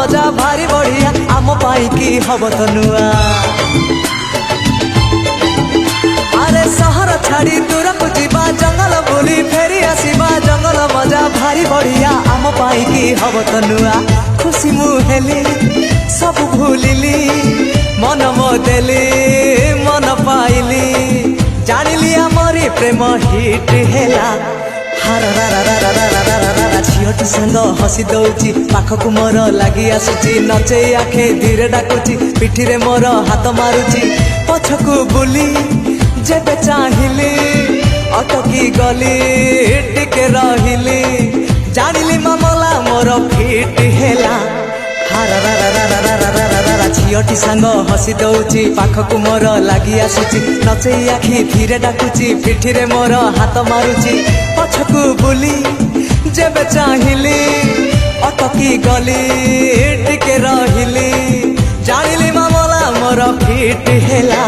मजा भारी बढ़िया आम पाई की हब तो नुआ। अरे सहर छाड़ी दूर को जीवा जंगल बुली फेरी आसीबा जंगल मजा भारी बढ़िया आम पाई की हब तो नुआ। खुशी मुहेली सब भूलिली मन मोदेली मन पाइली जानिली आमरी प्रेम हिट हेला। झीटी सांग हसी दौची पाखकू मोर लगी आसुची नचे आखे धीरे डाकुची पिठीरे मोर हाथ मारुची पछकू बुली जेबे चाहिली अटकी गली टिके रहिली जानिली मामला मोर फिट हेला। झीटी सांग हसी दौची पाखकू मोर लगी आसुची नचे आखि धीरे डाकुची पिठीरे मोर हाथ मारुची पछकू बुली जेबे चाहिली अटकी गली टिके रहिली जानिली मामला मोर फिट हेला।